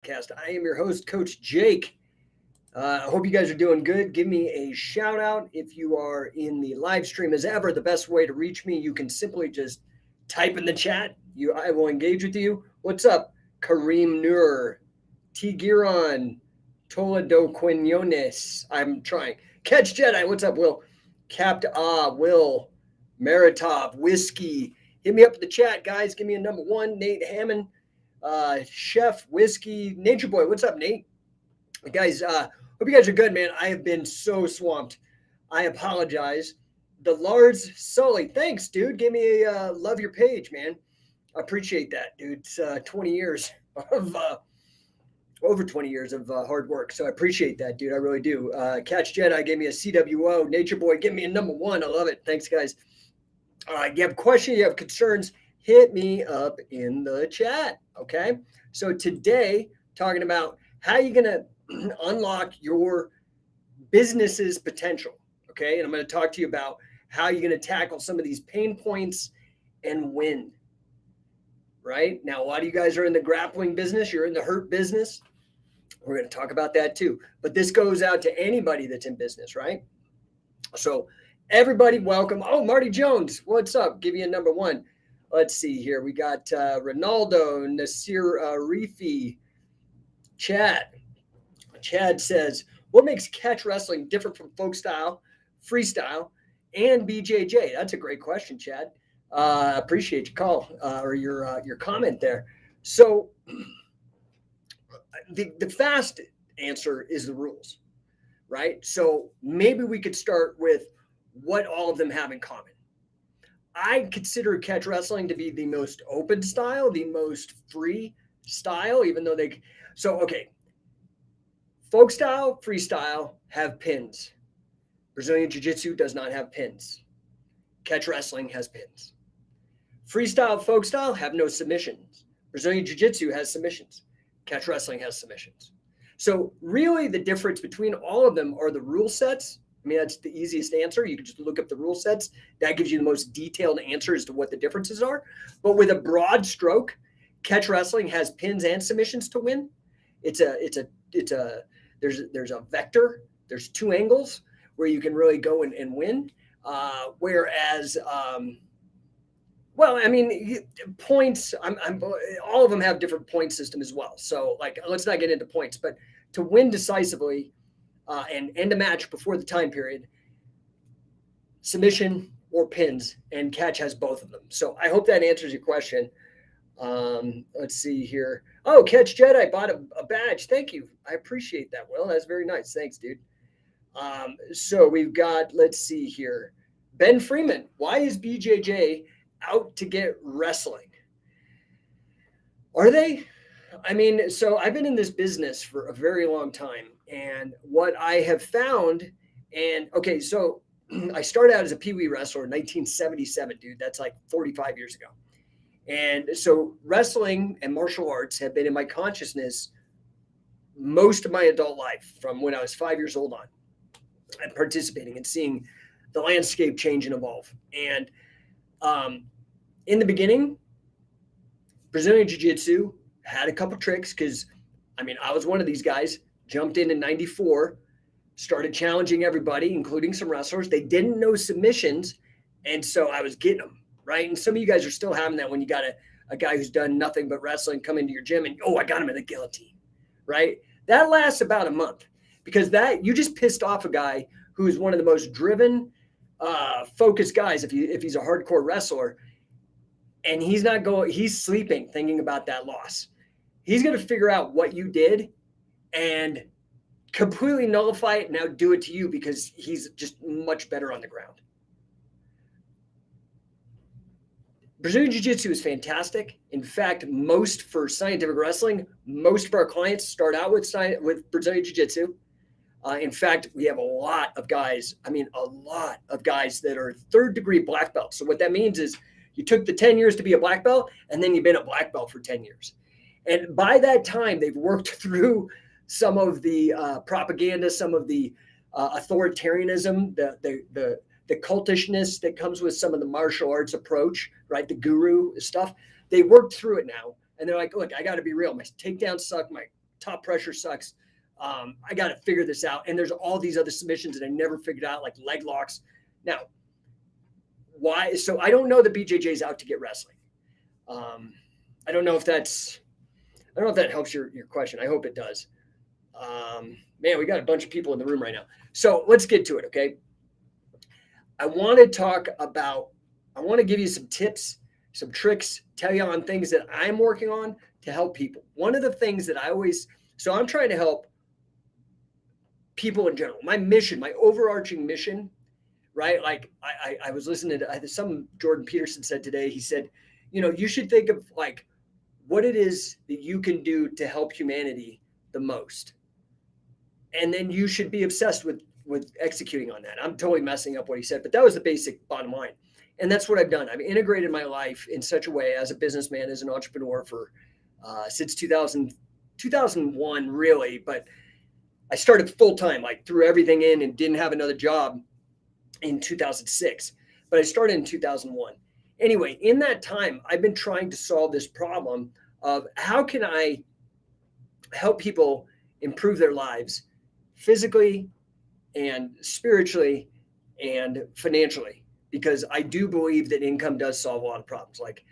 Podcast. I am your host, Coach Jake. I hope you guys are doing good. Give me a shout out if you are in the live stream. As ever, the best way to reach me, you can simply just type in the chat. I will engage with you. What's up, Kareem Nur, Tigiron, Toledo Quinones? I'm trying. Catch Jedi. What's up, Will? Capt Will, Maritov, Whiskey. Hit me up in the chat, guys. Give me a number one. Nate Hammond, Chef Whiskey, Nature Boy. What's up, Nate? Guys, hope you guys are good, man. I have been so swamped. I apologize. The Lars Sully, thanks, dude. Give me a love your page, man. I appreciate that, dude. It's 20 years of over 20 years of hard work. So I appreciate that, dude. I really do. Catch Jedi gave me a CWO. Nature Boy, give me a number one. I love it. Thanks, guys. You have questions, you have concerns, hit me up in the chat. Okay. So today, talking about how you're going to unlock your business's potential. Okay. And I'm going to talk to you about how you're going to tackle some of these pain points and win. Right now, a lot of you guys are in the grappling business, you're in the hurt business. We're going to talk about that too. But this goes out to anybody that's in business, right? So, everybody, welcome. Oh, Marty Jones, what's up? Give you a number one. Let's see here. We got Ronaldo, Nasir Rifi, Chad. Chad says, what makes catch wrestling different from folk style, freestyle, and BJJ? That's a great question, Chad. Appreciate your call or your comment there. So the fast answer is the rules, right? So maybe we could start with what all of them have in common. I consider catch wrestling to be the most open style, the most free style, even though okay. Folk style, freestyle have pins. Brazilian Jiu-Jitsu does not have pins. Catch wrestling has pins. Freestyle, folk style have no submissions. Brazilian Jiu-Jitsu has submissions. Catch wrestling has submissions. So really the difference between all of them are the rule sets. I mean, that's the easiest answer. You can just look up the rule sets. That gives you the most detailed answer as to what the differences are. But with a broad stroke, catch wrestling has pins and submissions to win. There's a vector. There's two angles where you can really go and win. Whereas, points. All of them have different point system as well. So, let's not get into points. But to win decisively and end a match before the time period, submission or pins, and catch has both of them. So I hope that answers your question. Let's see here. Oh, Catch Jedi bought a badge. Thank you. I appreciate that, Will. That's very nice. Thanks, dude. So we've got, let's see here. Ben Freeman, why is BJJ out to get wrestling? Are they? I mean, so I've been in this business for a very long time. And what I have found, so I started out as a Pee-wee wrestler in 1977, dude. That's like 45 years ago. And so wrestling and martial arts have been in my consciousness most of my adult life, from when I was 5 years old on, and participating and seeing the landscape change and evolve. And in the beginning, Brazilian Jiu-Jitsu had a couple tricks because, I was one of these guys, jumped in 94, started challenging everybody, including some wrestlers. They didn't know submissions, and so I was getting them, right? And some of you guys are still having that when you got a guy who's done nothing but wrestling come into your gym and, I got him in the guillotine, right? That lasts about a month because you just pissed off a guy who is one of the most driven, focused guys if he's a hardcore wrestler, and he's sleeping thinking about that loss. He's going to figure out what you did and completely nullify it and now do it to you because he's just much better on the ground. Brazilian Jiu-Jitsu is fantastic. In fact, for scientific wrestling, most of our clients start out with Brazilian Jiu-Jitsu. In fact, we have a lot of guys that are third-degree black belts. So what that means is you took the 10 years to be a black belt, and then you've been a black belt for 10 years. And by that time, they've worked through some of the propaganda, some of the authoritarianism, the cultishness that comes with some of the martial arts approach, right? The guru stuff. They worked through it now, and they're like, look, I got to be real. My takedowns suck. My top pressure sucks. I got to figure this out. And there's all these other submissions that I never figured out, like leg locks. Now, why? So I don't know that BJJ is out to get wrestling. I don't know if that helps your question. I hope it does. Man, we got a bunch of people in the room right now. So let's get to it, okay? I want to give you some tips, some tricks, tell you on things that I'm working on to help people. One of the things that so I'm trying to help people in general. My mission, my overarching mission, right? Like I was listening to some Jordan Peterson said today, he said, you should think of like what it is that you can do to help humanity the most. And then you should be obsessed with executing on that. I'm totally messing up what he said, but that was the basic bottom line. And that's what I've done. I've integrated my life in such a way as a businessman, as an entrepreneur for since 2001, really. But I started full time, like threw everything in and didn't have another job in 2006. But I started in 2001. Anyway, in that time, I've been trying to solve this problem of how can I help people improve their lives physically and spiritually and financially, because I do believe that income does solve a lot of problems. Like,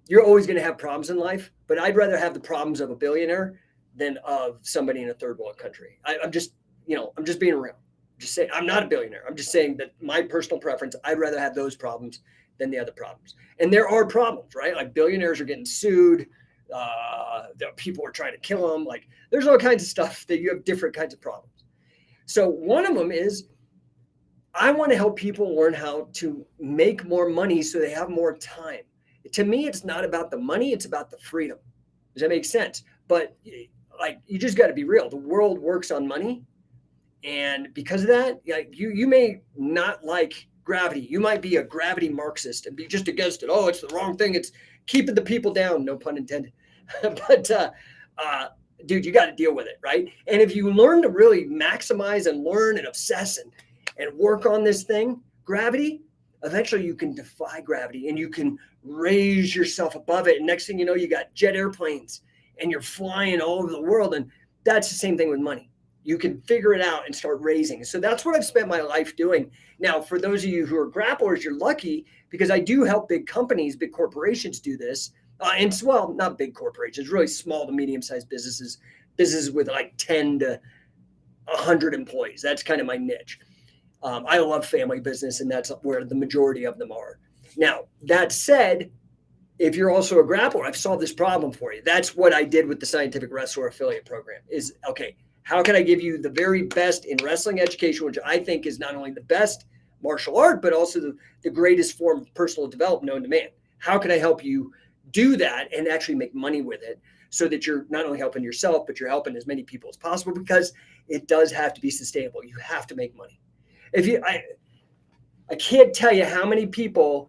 you're always going to have problems in life, but I'd rather have the problems of a billionaire than of somebody in a third world country. I'm just being real. Just saying, I'm not a billionaire. I'm just saying that my personal preference, I'd rather have those problems than the other problems. And there are problems, right? Like, billionaires are getting sued. People are trying to kill them. Like, there's all kinds of stuff that you have different kinds of problems. So one of them is I want to help people learn how to make more money so they have more time. To me, it's not about the money. It's about the freedom. Does that make sense? But like, you just got to be real. The world works on money. And because of that, like, you may not like gravity. You might be a gravity Marxist and be just against it. Oh, it's the wrong thing. It's keeping the people down. No pun intended. But dude, you got to deal with it, right? And if you learn to really maximize and learn and obsess and work on this thing, gravity, eventually you can defy gravity and you can raise yourself above it. And next thing you know, you got jet airplanes and you're flying all over the world. And that's the same thing with money. You can figure it out and start raising. So that's what I've spent my life doing. Now, for those of you who are grapplers, you're lucky, because I do help big companies, big corporations do this. And well, not big corporations, really small to medium-sized businesses with like 10 to 100 employees. That's kind of my niche. I love family business, and that's where the majority of them are. Now, that said, if you're also a grappler, I've solved this problem for you. That's what I did with the Scientific Wrestler Affiliate Program is, okay, how can I give you the very best in wrestling education, which I think is not only the best martial art, but also the greatest form of personal development known to man? How can I help you do that and actually make money with it so that you're not only helping yourself, but you're helping as many people as possible, because it does have to be sustainable. You have to make money. I can't tell you how many people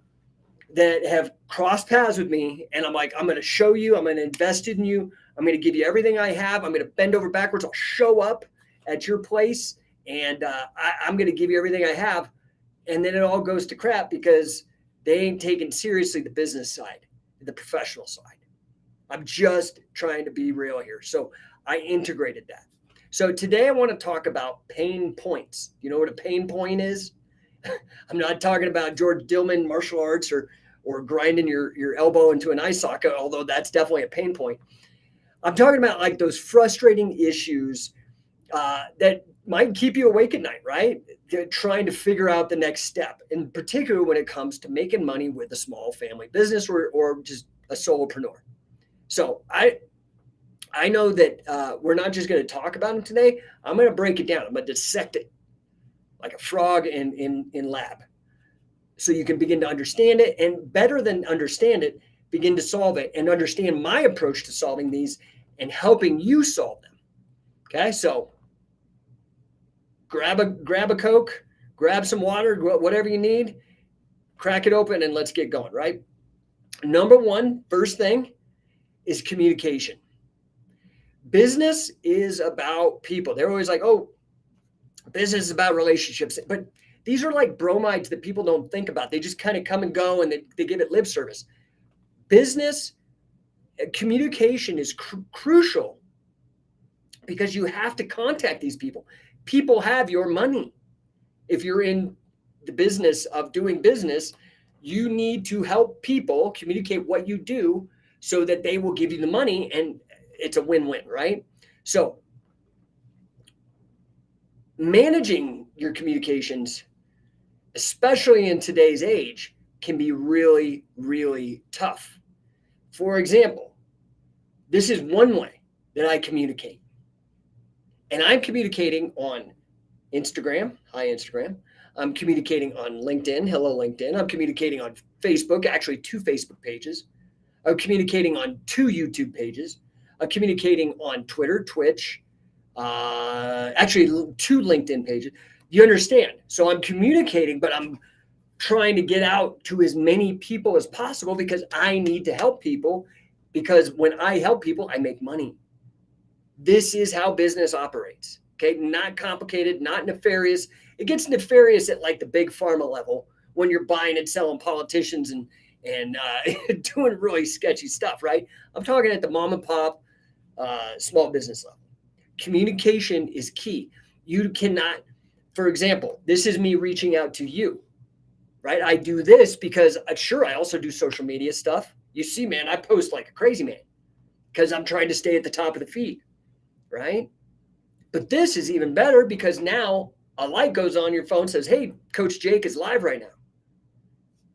that have crossed paths with me and I'm like, I'm going to show you, I'm going to invest in you. I'm going to give you everything I have. I'm going to bend over backwards. I'll show up at your place and I'm going to give you everything I have. And then it all goes to crap because they ain't taking seriously the business side, the professional side. I'm just trying to be real here. So I integrated that. So today I want to talk about pain points. You know what a pain point is? I'm not talking about George Dillman martial arts or grinding your elbow into an eye socket, although that's definitely a pain point. I'm talking about like those frustrating issues that might keep you awake at night, right? They're trying to figure out the next step, in particular when it comes to making money with a small family business or just a solopreneur. So I know that we're not just going to talk about them today. I'm going to break it down. I'm going to dissect it like a frog in lab, so you can begin to understand it, and better than understand it, begin to solve it and understand my approach to solving these and helping you solve them. Okay, so grab a Coke, grab some water, whatever you need, crack it open, and let's get going, right? Number one, first thing is communication. Business is about people. They're always like, oh, business is about relationships. But these are like bromides that people don't think about. They just kind of come and go and they give it lip service. Business communication is crucial because you have to contact these people. People have your money. If you're in the business of doing business, you need to help people communicate what you do so that they will give you the money, and it's a win-win, right? So managing your communications, especially in today's age, can be really, really tough. For example, this is one way that I communicate. And I'm communicating on Instagram. Hi, Instagram. I'm communicating on LinkedIn. Hello, LinkedIn. I'm communicating on Facebook, actually 2 Facebook pages. I'm communicating on 2 YouTube pages. I'm communicating on Twitter, Twitch, actually 2 LinkedIn pages. You understand? So I'm communicating, but I'm trying to get out to as many people as possible because I need to help people, because when I help people, I make money. This is how business operates. Okay, not complicated, not nefarious. It gets nefarious at like the big pharma level when you're buying and selling politicians and doing really sketchy stuff, right? I'm talking at the mom and pop small business level. Communication is key. You cannot, for example, this is me reaching out to you, right? I do this because sure, I also do social media stuff. You see, man, I post like a crazy man because I'm trying to stay at the top of the feed, right? But this is even better because now a light goes on your phone, says, hey, Coach Jake is live right now.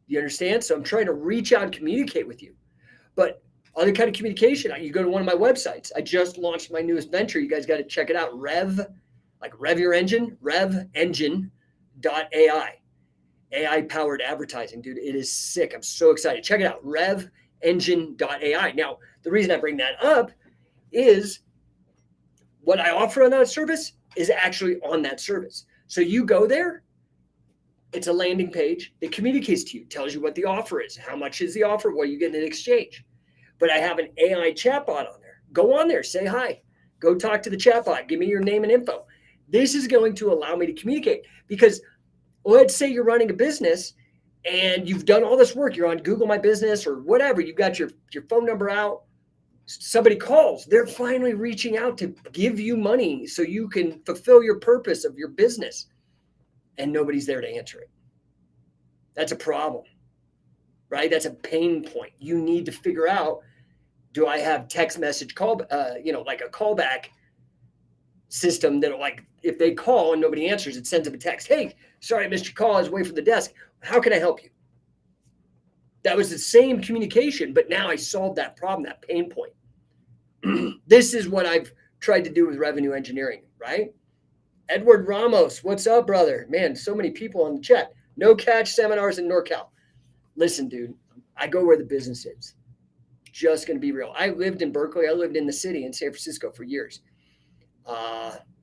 You understand? So I'm trying to reach out and communicate with you. But other kind of communication, you go to one of my websites. I just launched my newest venture. You guys got to check it out. Rev your engine, revengine.ai. AI powered advertising, dude. It is sick. I'm so excited. Check it out. Revengine.ai. Now, the reason I bring that up is what I offer on that service is actually on that service. So you go there, it's a landing page that communicates to you, tells you what the offer is, how much is the offer, what are you getting in exchange. But I have an AI chatbot on there. Go on there, say hi, go talk to the chatbot, give me your name and info. This is going to allow me to communicate because let's say you're running a business and you've done all this work, you're on Google My Business or whatever, you've got your phone number out. Somebody calls, they're finally reaching out to give you money so you can fulfill your purpose of your business, and nobody's there to answer it. That's a problem, right? That's a pain point. You need to figure out, do I have text message call, like a callback system that like if they call and nobody answers, it sends them a text. Hey, sorry, I missed your call. I was away from the desk. How can I help you? That was the same communication, but now I solved that problem, that pain point. This is what I've tried to do with revenue engineering, right? Edward Ramos, what's up, brother? Man, so many people on the chat. No catch seminars in NorCal. Listen, dude, I go where the business is. Just going to be real. I lived in Berkeley. I lived in the city in San Francisco for years.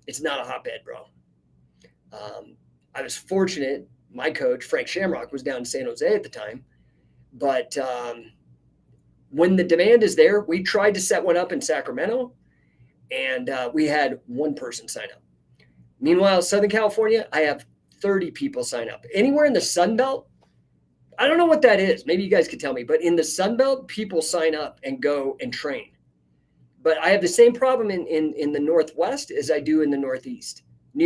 It's not a hotbed, bro. I was fortunate. My coach, Frank Shamrock, was down in San Jose at the time. But when the demand is there, we tried to set one up in Sacramento, and we had one person sign up. Meanwhile, Southern California, I have 30 people sign up. Anywhere in the Sun Belt, I don't know what that is. Maybe you guys could tell me. But in the Sun Belt, people sign up and go and train. But I have the same problem in the Northwest as I do in the Northeast. New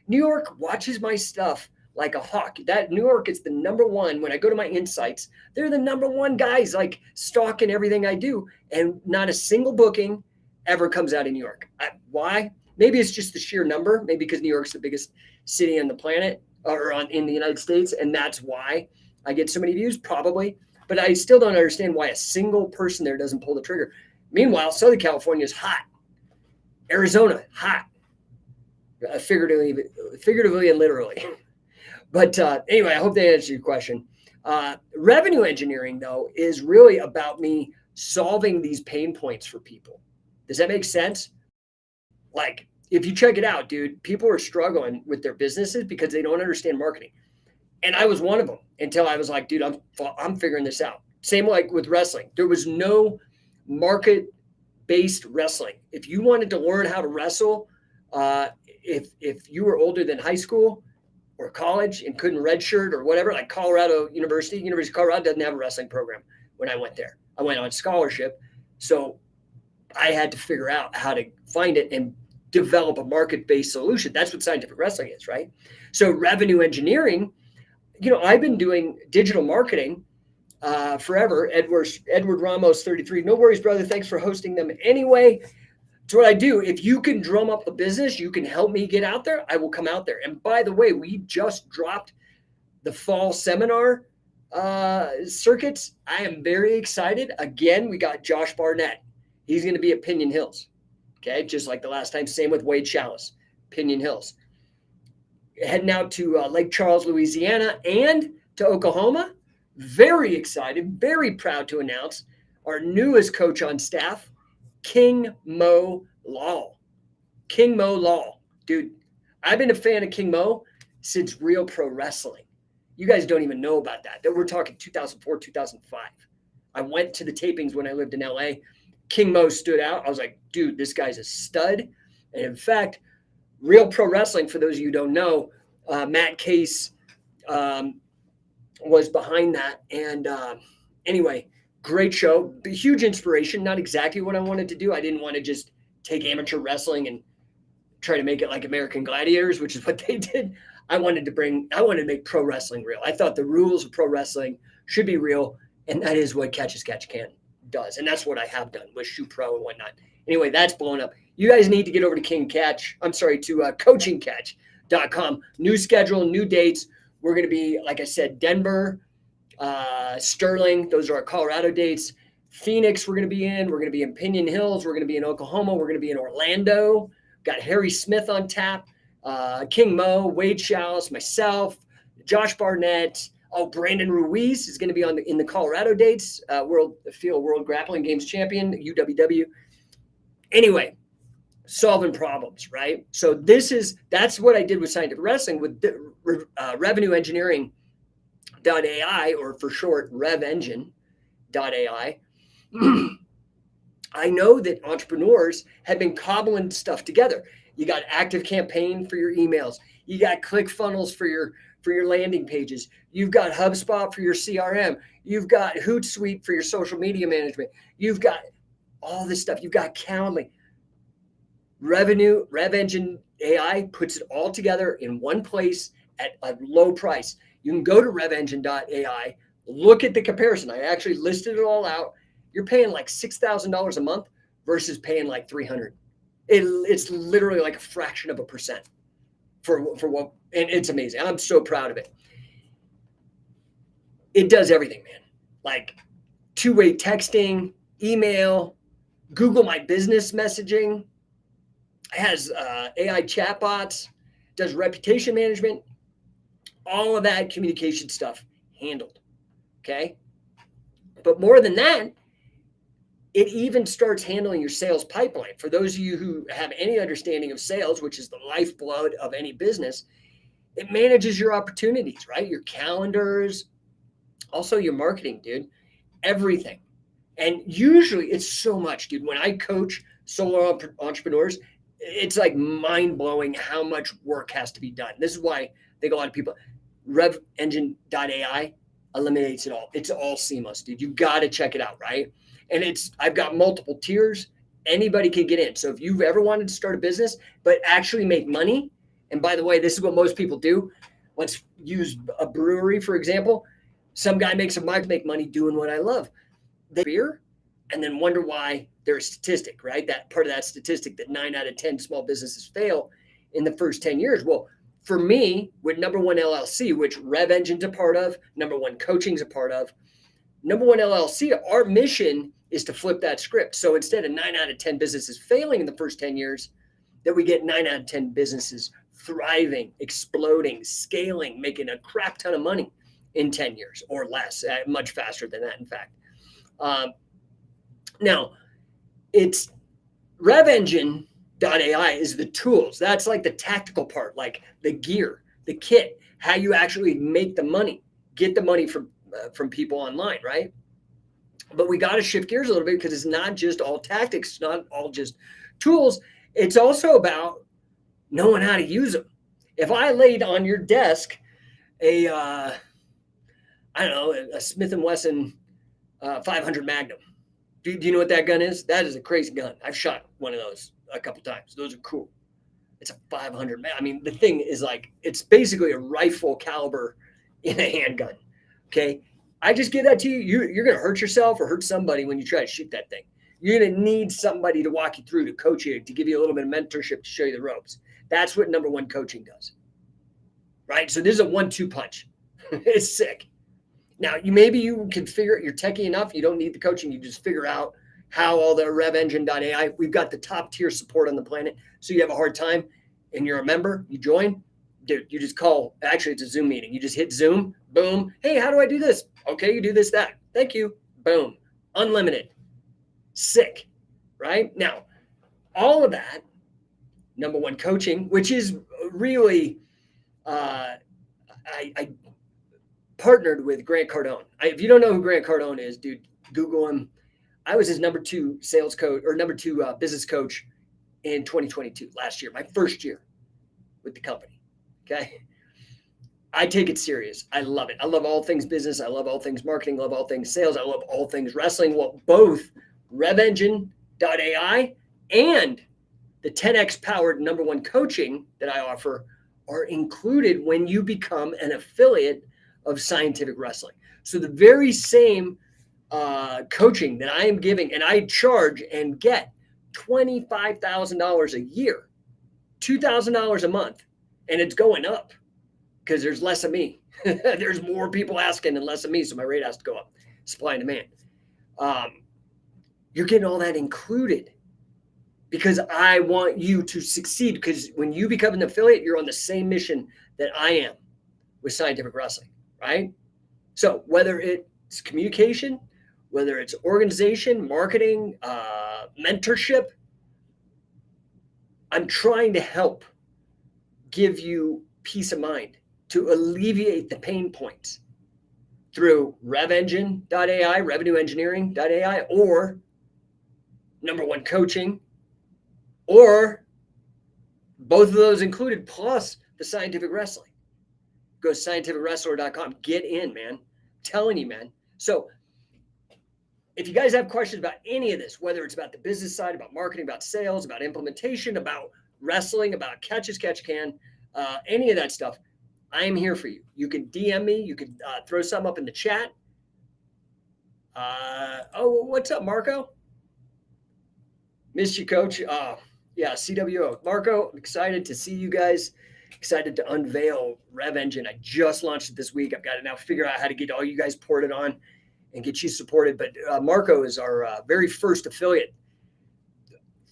York watches my stuff like a hawk. That New York is the number one. When I go to my insights, they're the number one guys like stalking everything I do. And not a single booking ever comes out of New York. Why? Maybe it's just the sheer number. Maybe because New York's the biggest city on the planet or in the United States. And that's why I get so many views, probably. But I still don't understand why a single person there doesn't pull the trigger. Meanwhile, Southern California is hot. Arizona, hot. Figuratively and literally. But anyway, I hope that answers your question. Revenue engineering, though, is really about me solving these pain points for people. Does that make sense? Like, if you check it out, dude, people are struggling with their businesses because they don't understand marketing. And I was one of them until I was like, dude, I'm figuring this out. Same like with wrestling. There was no market-based wrestling. If you wanted to learn how to wrestle, if you were older than high school or college and couldn't redshirt or whatever, like University of Colorado doesn't have a wrestling program when I went there. I went on scholarship. So I had to figure out how to find it and develop a market-based solution. That's what scientific wrestling is, right? So revenue engineering, I've been doing digital marketing forever. Edward Ramos 33. No worries, brother. Thanks for hosting them anyway. It's what I do. If you can drum up the business, you can help me get out there, I will come out there. And by the way, we just dropped the fall seminar circuits. I am very excited. Again, we got Josh Barnett. He's going to be at Pinion Hills. Okay, just like the last time. Same with Wade Chalice, Pinion Hills. Heading out to Lake Charles, Louisiana, and to Oklahoma. Very excited, very proud to announce our newest coach on staff, King Mo Law. King Mo Law. Dude, I've been a fan of King Mo since Real Pro Wrestling. You guys don't even know about that. We're talking 2004, 2005. I went to the tapings when I lived in LA. King Mo stood out. I was like, dude, this guy's a stud. And in fact, Real Pro Wrestling, for those of you who don't know, Matt Case was behind that. And anyway, great show. Huge inspiration. Not exactly what I wanted to do. I didn't want to just take amateur wrestling and try to make it like American Gladiators, which is what they did. I wanted to make pro wrestling real. I thought the rules of pro wrestling should be real. And that is what Catch as Catch Can does. And that's what I have done with Shoe Pro and whatnot. Anyway, that's blown up. You guys need to get over to coachingcatch.com. New schedule, new dates. We're going to be, like I said, Denver, Sterling. Those are our Colorado dates. Phoenix, we're going to be in. We're going to be in Pinion Hills. We're going to be in Oklahoma. We're going to be in Orlando. Got Harry Smith on tap. King Mo, Wade Chalice, myself, Josh Barnett. Oh, Brandon Ruiz is going to be in the Colorado dates. World Grappling Games champion, UWW. Anyway, solving problems, right? So that's what I did with scientific wrestling with revenue engineering.ai, or for short, RevEngine.ai. I know that entrepreneurs have been cobbling stuff together. You got ActiveCampaign for your emails. You got ClickFunnels for your landing pages. You've got HubSpot for your CRM. You've got Hootsuite for your social media management. You've got all this stuff. You've got Calendly. RevEngine AI puts it all together in one place at a low price. You can go to RevEngine.ai, look at the comparison. I actually listed it all out. You're paying like $6,000 a month versus paying like $300. It's literally like a fraction of a percent for what, and it's amazing. I'm so proud of it. It does everything, man. Like two-way texting, email, Google My Business messaging, has AI chatbots, does reputation management, all of that communication stuff handled. Okay. But more than that, it even starts handling your sales pipeline. For those of you who have any understanding of sales, which is the lifeblood of any business, it manages your opportunities, right? Your calendars, also your marketing, dude, everything. And usually it's so much, dude. When I coach solo entrepreneurs, it's like mind-blowing how much work has to be done. This is why I think a lot of people, RevEngine.ai eliminates it all. It's all seamless, dude. You got to check it out, right? And I've got multiple tiers. Anybody can get in. So if you've ever wanted to start a business, but actually make money, and by the way, this is what most people do. Let's use a brewery, for example. Some guy makes make money doing what I love. They beer and then wonder why they're a statistic, right? That part of that statistic that 9 out of 10 small businesses fail in the first 10 years. Well, for me, with Number One LLC, which RevEngine's a part of, Number One Coaching's a part of, Number One LLC, our mission is to flip that script. So instead of 9 out of 10 businesses failing in the first 10 years, that we get 9 out of 10 businesses thriving, exploding, scaling, making a crap ton of money in 10 years or less, much faster than that, in fact. Now, it's RevEngine.ai is the tools. That's like the tactical part, like the gear, the kit, how you actually make the money, get the money from people online, right? But we got to shift gears a little bit because it's not just all tactics. It's not all just tools. It's also about knowing how to use them. If I laid on your desk a Smith & Wesson 500 Magnum. Do you know what that gun is? That is a crazy gun. I've shot one of those a couple times. Those are cool, It's a 500. I mean, the thing is like, it's basically a rifle caliber in a handgun. Okay. I just give that to you. You're going to hurt yourself or hurt somebody when you try to shoot that thing. You're going to need somebody to walk you through, to coach you, to give you a little bit of mentorship, to show you the ropes. That's what number one coaching does. Right. So this is a 1-2 punch. It's sick. Now, maybe you can figure, you're techie enough, you don't need the coaching, you just figure out how all the RevEngine.ai, we've got the top tier support on the planet. So you have a hard time and you're a member, you join, dude, you just call, actually it's a Zoom meeting. You just hit Zoom, boom. Hey, how do I do this? Okay, you do this, that. Thank you. Boom. Unlimited. Sick. Right? Now, all of that, number one coaching, which is really, I partnered with Grant Cardone. If you don't know who Grant Cardone is, dude, Google him. I was his number 2 sales coach or number 2 business coach in 2022, last year, my first year with the company. Okay. I take it serious. I love it. I love all things business. I love all things marketing. Love all things sales. I love all things wrestling. Well, both RevEngine.ai and the 10X powered number one coaching that I offer are included when you become an affiliate of Scientific Wrestling. So the very same coaching that I am giving, and I charge and get $25,000 a year, $2,000 a month, and it's going up because there's less of me. There's more people asking and less of me, so my rate has to go up. Supply and demand. You're getting all that included because I want you to succeed. Because when you become an affiliate, you're on the same mission that I am with Scientific Wrestling, right? So whether it's communication, whether it's organization, marketing, mentorship, I'm trying to help give you peace of mind, to alleviate the pain points through RevEngine.ai, RevenueEngineering.ai, or number one coaching, or both of those included, plus the Scientific Wrestling. Go to scientificwrestler.com. Get in, man. I'm telling you, man. So if you guys have questions about any of this, whether it's about the business side, about marketing, about sales, about implementation, about wrestling, about catch as catch can, any of that stuff, I am here for you. You can DM me. You can throw something up in the chat. What's up, Marco? Missed you, Coach. Yeah, CWO. Marco, excited to see you guys. Excited to unveil RevEngine. I just launched it this week. I've got to now figure out how to get all you guys ported on and get you supported. But Marco is our very first affiliate,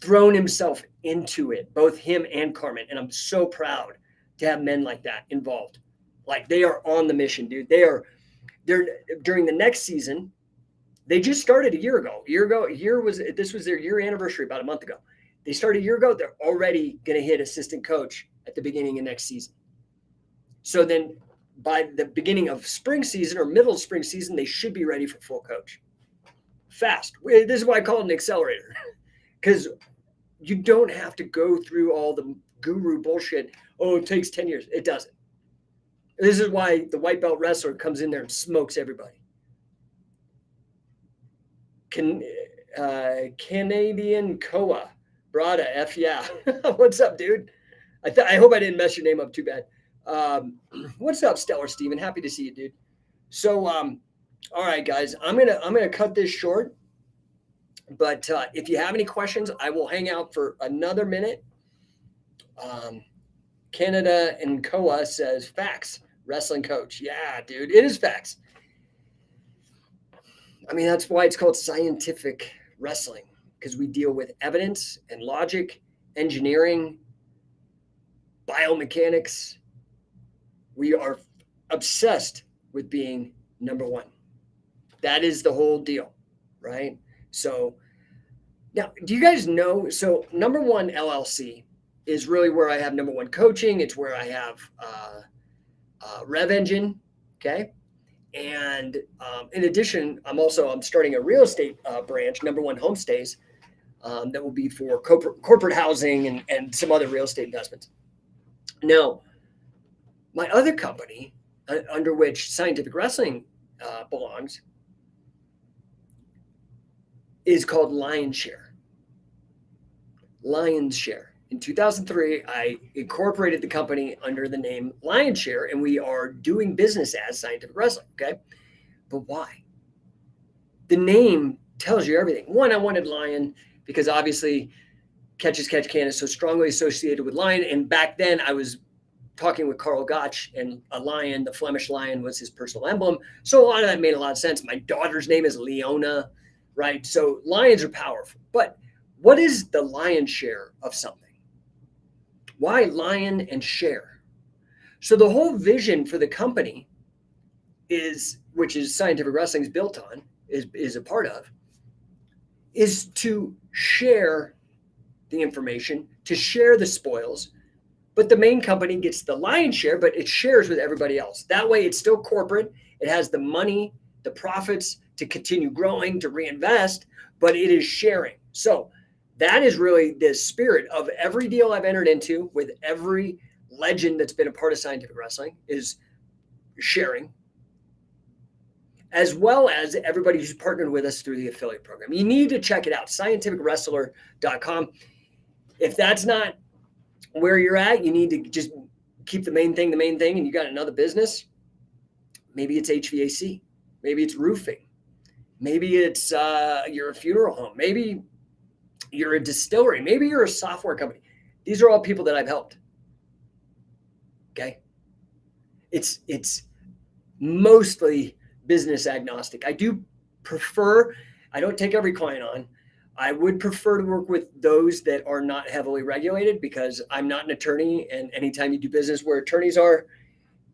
thrown himself into it, both him and Carmen. And I'm so proud to have men like that involved. Like, they are on the mission, dude. They're during the next season. They just started a year ago. This was their year anniversary about a month ago. They started a year ago. They're already going to hit assistant coach at the beginning of next season. So then by the beginning of spring season or middle of spring season, they should be ready for full coach. Fast. This is why I call it an accelerator, because you don't have to go through all the guru bullshit. Oh, it takes 10 years. It doesn't. This is why the white belt wrestler comes in there and smokes everybody. Canadian Koa. Brada, F yeah. What's up, dude? I hope I didn't mess your name up too bad. What's up, Stellar Steven? Happy to see you, dude. So, all right, guys, I'm gonna cut this short. But if you have any questions, I will hang out for another minute. Canada and Koa says facts, wrestling coach. Yeah, dude, it is facts. I mean, that's why it's called scientific wrestling, because we deal with evidence and logic, engineering, biomechanics. We are obsessed with being number one. That is the whole deal, right? So now, do you guys know? So Number One LLC is really where I have number one coaching. It's where I have RevEngine, okay? And in addition, I'm starting a real estate branch, Number One Homestays, that will be for corporate housing and some other real estate investments. Now, my other company, under which Scientific Wrestling belongs, is called Lion's Share. Lion's Share In 2003, I incorporated the company under the name Lionshare, and we are doing business as Scientific Wrestling. Okay. But why? The name tells you everything. One, I wanted Lion because obviously Catch as Catch Can is so strongly associated with lion. And back then I was talking with Carl Gotch, and a lion, the Flemish lion, was his personal emblem. So a lot of that made a lot of sense. My daughter's name is Leona, right? So lions are powerful. But what is the lion's share of something? Why lion and share? So the whole vision for the company is, which is Scientific Wrestling is built on, is a part of, is to share the information, to share the spoils, but the main company gets the lion's share, but it shares with everybody else. That way it's still corporate. It has the money, the profits to continue growing, to reinvest, but it is sharing. So that is really the spirit of every deal I've entered into with every legend that's been a part of Scientific Wrestling, is sharing, as well as everybody who's partnered with us through the affiliate program. You need to check it out, scientificwrestler.com. If that's not where you're at, you need to just keep the main thing, and you got another business. Maybe it's HVAC. Maybe it's roofing. Maybe it's you're a funeral home. Maybe you're a distillery. Maybe you're a software company. These are all people that I've helped. Okay. It's mostly business agnostic. I do prefer, I don't take every client on. I would prefer to work with those that are not heavily regulated, because I'm not an attorney. And anytime you do business where attorneys are,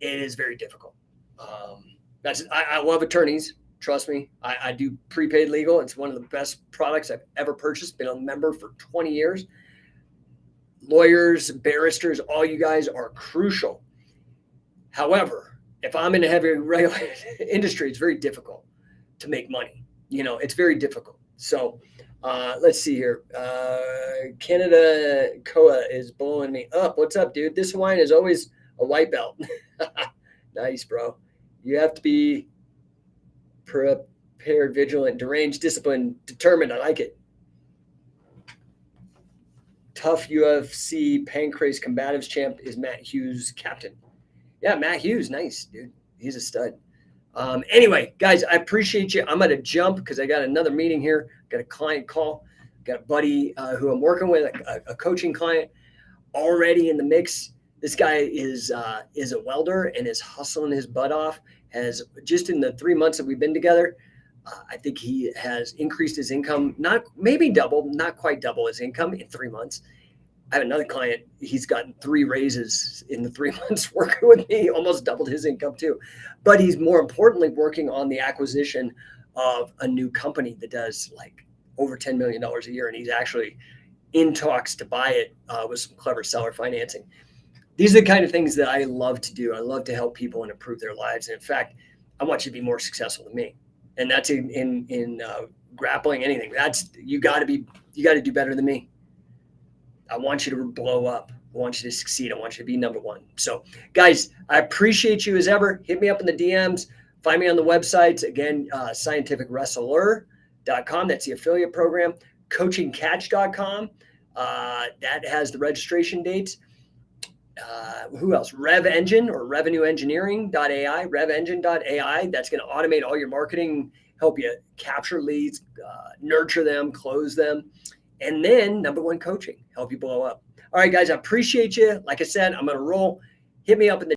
it is very difficult. I love attorneys. Trust me. I do prepaid legal. It's one of the best products I've ever purchased. Been a member for 20 years. Lawyers, barristers, all you guys are crucial. However, if I'm in a heavy regulated industry, it's very difficult to make money. It's very difficult. So let's see here. Canada Koa is blowing me up. What's up, dude? This wine is always a white belt. Nice, bro. You have to be prepared, vigilant, deranged, disciplined, determined. I like it. Tough UFC Pancrase Combatives champ is Matt Hughes, captain. Yeah, Matt Hughes. Nice, dude. He's a stud. Anyway, guys, I appreciate you. I'm going to jump because I got another meeting here. Got a client call. Got a buddy who I'm working with, a coaching client already in the mix. This guy is a welder and is hustling his butt off. Has just in the 3 months that we've been together, I think he has increased his income, not quite double his income in 3 months. I have another client. He's gotten 3 raises in the 3 months working with me, almost doubled his income too. But he's more importantly working on the acquisition of a new company that does like over $10 million a year. And he's actually in talks to buy it with some clever seller financing. These are the kind of things that I love to do. I love to help people and improve their lives. And in fact, I want you to be more successful than me. And that's in grappling anything. That's, you got to do better than me. I want you to blow up. I want you to succeed. I want you to be number one. So guys, I appreciate you as ever. Hit me up in the DMs. Find me on the websites. Again, scientificwrestler.com. That's the affiliate program. Coachingcatch.com. That has the registration dates. Who else? Rev Engine or revenueengineering.ai, revengine.ai. That's going to automate all your marketing, help you capture leads, nurture them, close them. And then number one, coaching, help you blow up. All right, guys, I appreciate you. Like I said, I'm going to roll. Hit me up in the